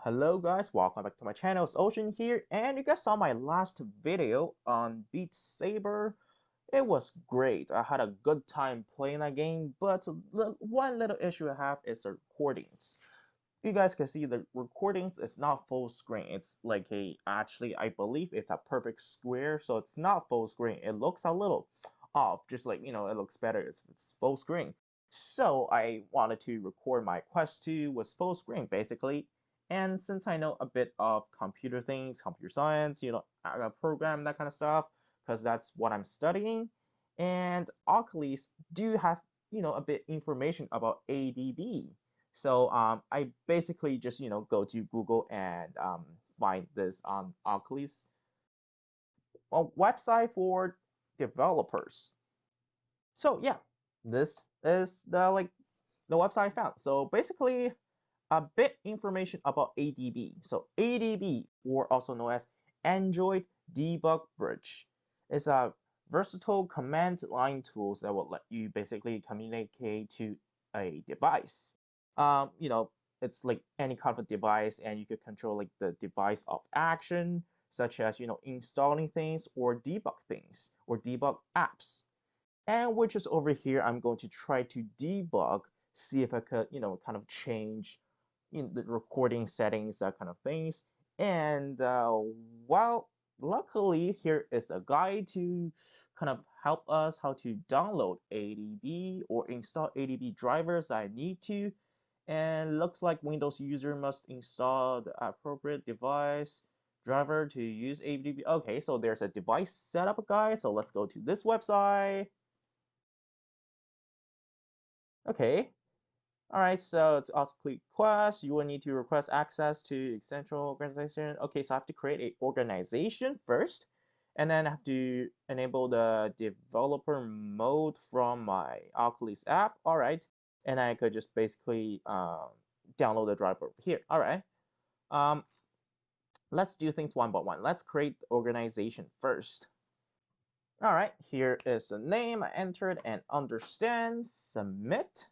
Hello guys, welcome back to my channel. It's Ocean here, and you guys saw my last video on Beat Saber. It was great. I had a good time playing that game, but one little issue I have is the recordings. You guys can see the recordings is not full screen. It's like actually I believe it's a perfect square, so it's not full screen. It looks a little off, just like it looks better if it's full screen. So I wanted to record my Quest 2 with full screen basically. And since I know a bit of computer things, computer science, I program that kind of stuff, because that's what I'm studying. And Oculus do have, a bit information about ADB. So I basically just go to Google and find this Oculus website for developers. So yeah, this is the website I found. So basically, a bit information about ADB. So ADB, or also known as Android Debug Bridge, is a versatile command line tools that will let you basically communicate to a device. It's like any kind of device, and you could control like the device of action, such as installing things or debug things or debug apps. And which is over here, I'm going to try to debug, see if I could, kind of change the recording settings, that kind of things. And well, luckily here is a guide to kind of help us how to download ADB or install ADB drivers I need to. And looks like Windows user must install the appropriate device driver to use ADB. Okay, so there's a device setup guide. So let's go to this website. Okay. All right, so it's Oculus Quest. You will need to request access to central organization. Okay, so I have to create a organization first, and then I have to enable the developer mode from my Oculus app. All right, and I could just basically download the driver over here. All right, um, let's do things one by one. Let's create the organization first. All right, here is the name I entered and understand. Submit.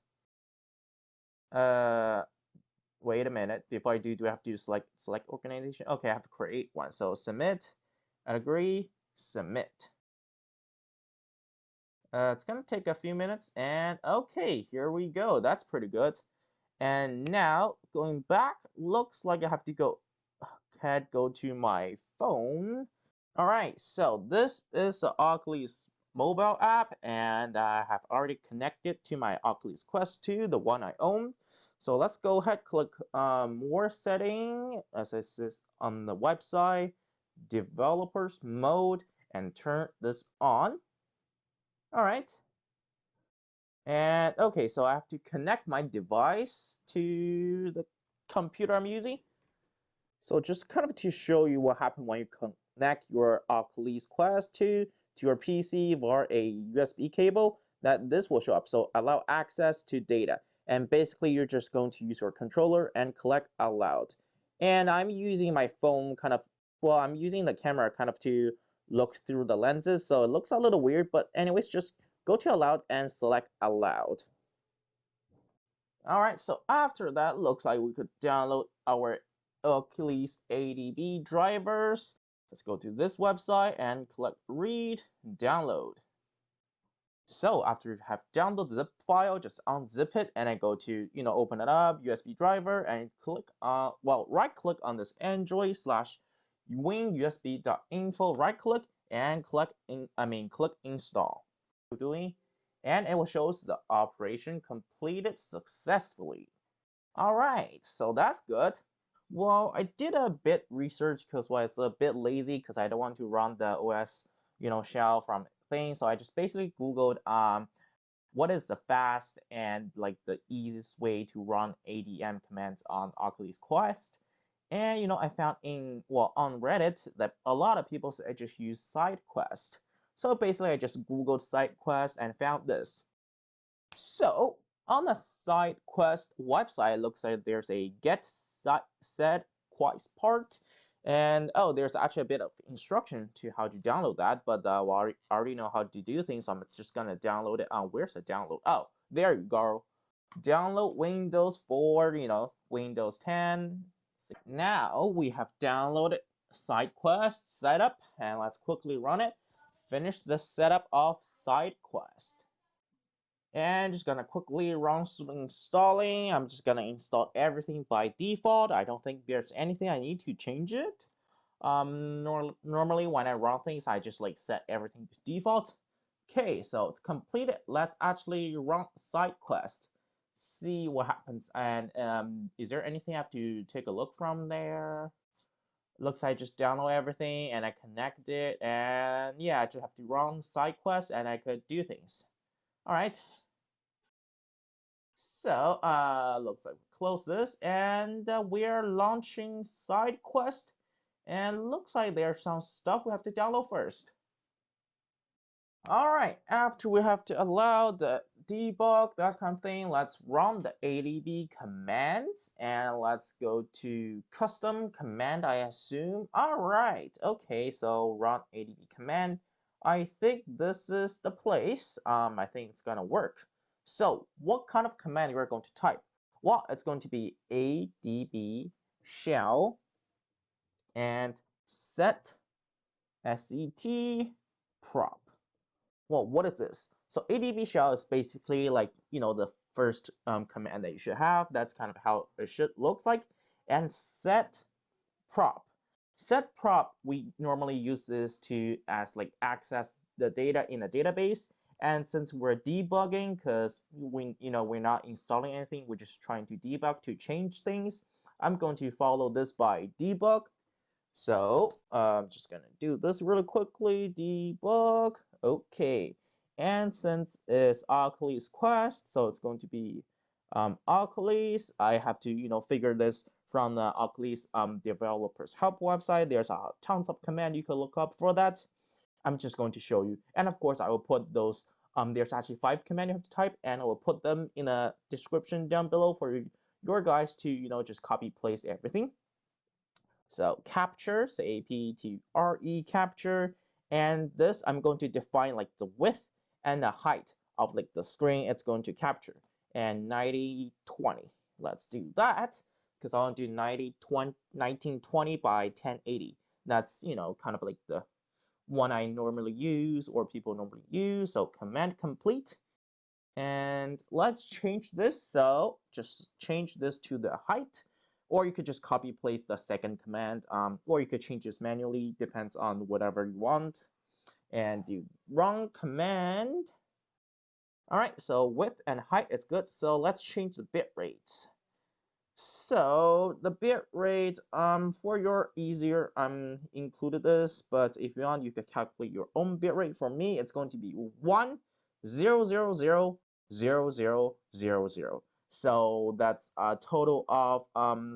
Uh, Wait a minute. Before I do I have to select organization? Okay, I have to create one. So submit, agree, submit. It's gonna take a few minutes, and okay, here we go. That's pretty good. And now going back, looks like I have to go to my phone. All right, so this is the Oculus mobile app, and I have already connected to my Oculus Quest 2, the one I own. So let's go ahead, click more setting, as it says on the website, developers mode, and turn this on. All right. And okay, so I have to connect my device to the computer I'm using. So just kind of to show you what happens when you connect your Oculus Quest 2 to your PC via a USB cable, that this will show up. So allow access to data. And basically you're just going to use your controller and collect aloud. And I'm using my phone I'm using the camera kind of to look through the lenses. So it looks a little weird, but anyways, just go to allow and select aloud. All right, so after that, looks like we could download our Oculus ADB drivers. Let's go to this website and click read, download. So after you have downloaded the zip file, just unzip it and then go to, open it up, USB driver, and click, right click on this Android / WinUSB.info, right click and click install. Doing, and it will show us the operation completed successfully. All right, so that's good. Well, I did a bit research because I was a bit lazy because I don't want to run the OS, shell from things. So I just basically Googled what is the fast and like the easiest way to run ADM commands on Oculus Quest. And I found on Reddit that a lot of people say just use SideQuest. So basically I just Googled SideQuest and found this. So on the SideQuest website, it looks like there's a get set quest part, and there's actually a bit of instruction to how to download that. But well, I already know how to do things, so I'm just gonna download it. Where's the download? Oh, there you go. Download Windows for Windows 10, Now we have downloaded SideQuest setup, and let's quickly run it. Finish the setup of SideQuest. And just gonna quickly run some installing. I'm just gonna install everything by default. I don't think there's anything I need to change it. Normally when I run things, I just like set everything to default. Okay, so it's completed. Let's actually run SideQuest. See what happens. And is there anything I have to take a look from there? Looks like I just download everything and I connect it, and yeah, I just have to run SideQuest and I could do things. All right. So looks like we close this, and we're launching SideQuest, and looks like there's some stuff we have to download first. All right, after we have to allow the debug, that kind of thing, let's run the ADB commands, and let's go to custom command, I assume. All right, okay, so run ADB command. I think this is the place. I think it's gonna work. So what kind of command you're going to type? Well, it's going to be ADB shell and set prop. Well, what is this? So ADB shell is basically like, the first command that you should have. That's kind of how it should look like. And set prop. Set prop, we normally use this to as like access the data in a database. And since we're debugging, because we're not installing anything, we're just trying to debug to change things. I'm going to follow this by debug. So I'm just gonna do this really quickly. Debug. Okay. And since it's Oculus Quest, so it's going to be Oculus. I have to figure this from the Oculus developers help website. There's tons of command you can look up for that. I'm just going to show you, and of course I will put those. There's actually 5 commands you have to type, and I will put them in a description down below for your guys to just copy paste everything. So capture, so APTRE capture, and this I'm going to define like the width and the height of like the string it's going to capture, and 9020. Let's do that because I want to do 1920 by 1080. That's kind of like the one I normally use or people normally use. So command complete. And let's change this. So just change this to the height, or you could just copy paste the second command, or you could change this manually, depends on whatever you want. And do run command. All right, so width and height is good. So let's change the bit rate. So the bit rate, for your easier, I'm included this, but if you want, you can calculate your own bit rate. For me, it's going to be 1,000,000,000. So that's a total of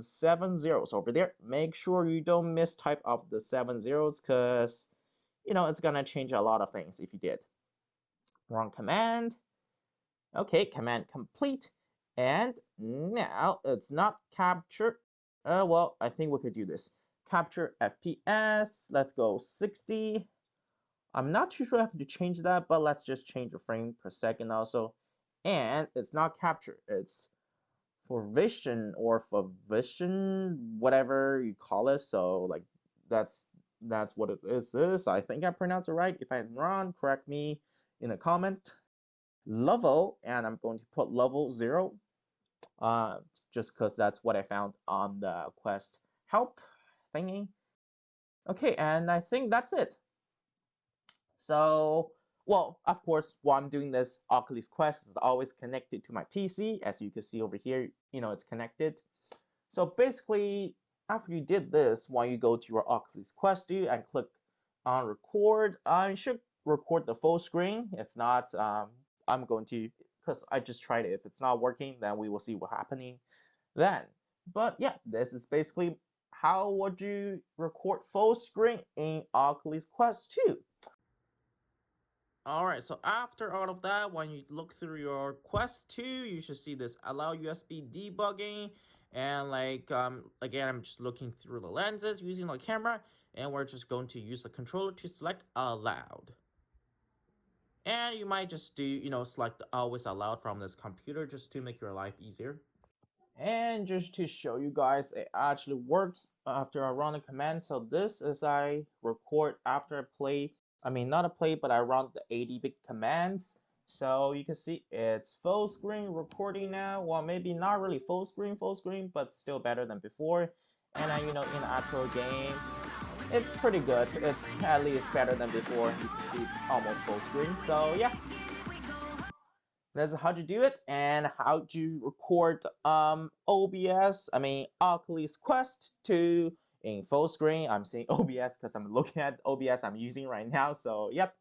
7 zeros over there. Make sure you don't mistype of the 7 zeros, because it's gonna change a lot of things if you did. Wrong command. Okay, command complete. And now it's not capture. Well, I think we could do this. Capture FPS. Let's go 60. I'm not too sure I have to change that, but let's just change the frame per second also. And it's not capture. It's for vision or for vision, whatever you call it. So like that's what it is. I think I pronounced it right. If I'm wrong, correct me in a comment. Level, and I'm going to put level 0, just because that's what I found on the Quest help thingy. Okay, and I think that's it. So, well, of course, while I'm doing this, Oculus Quest is always connected to my PC. As you can see over here, it's connected. So basically, after you did this, when you go to your Oculus Quest and click on record, you should record the full screen. If not, I'm going to, because I just tried it. If it's not working, then we will see what's happening then. But yeah, this is basically how would you record full screen in Oculus Quest 2. Alright, so after all of that, when you look through your Quest 2, you should see this allow USB debugging. And like, again, I'm just looking through the lenses using the camera, and we're just going to use the controller to select allowed. And you might just do, select always allowed from this computer just to make your life easier. And just to show you guys, it actually works after I run a command. So this is I record after I play, I mean not a play, but I run the 80-bit commands. So you can see it's full screen recording now. Well, maybe not really full screen, but still better than before. And I, in the actual game, it's pretty good. It's at least better than before. You can see it's almost full screen. So yeah, that's how to do it and how to record OBS, I mean Oculus Quest to in full screen. I'm saying OBS because I'm looking at OBS I'm using right now. So yep,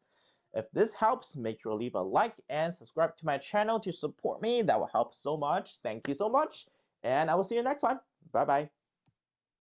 if this helps, make sure to leave a like and subscribe to my channel to support me. That will help so much. Thank you so much, and I will see you next time. Bye bye.